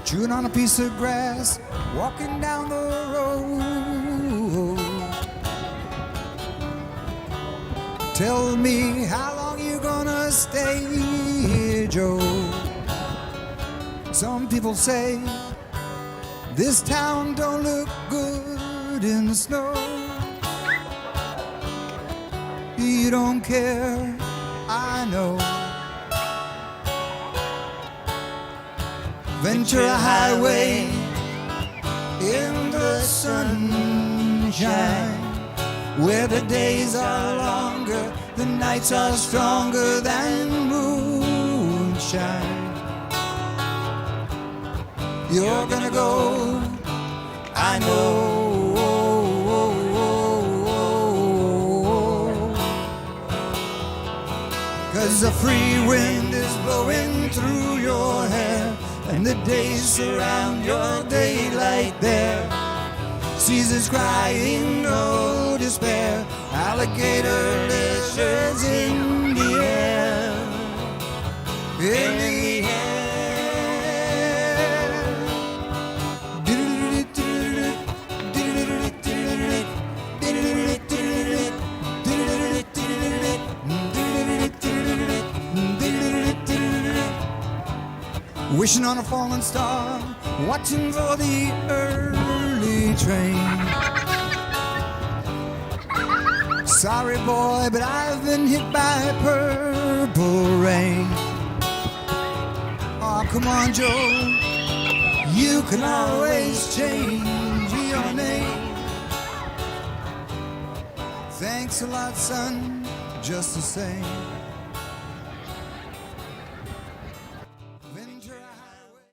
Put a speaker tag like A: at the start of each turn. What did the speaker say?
A: chewing on a piece of grass, walking down the road. Tell me, how long you gonna stay here, Joe? Some people say this town don't look good in the snow. You don't care, I know. Ventura Highway in the sunshine, where the days are longer, the nights are stronger than moonshine. You're gonna go, I know. 'Cause the free wind is blowing through your hair, and the days surround your daylight there. Caesar's crying, no despair. Alligator lizards in the air, in the air. Wishing on a fallen star, watching for the early train. Sorry boy, but I've been hit by purple rain. Oh, come on, Joe, you can always change your name. Thanks a lot, son, just the same.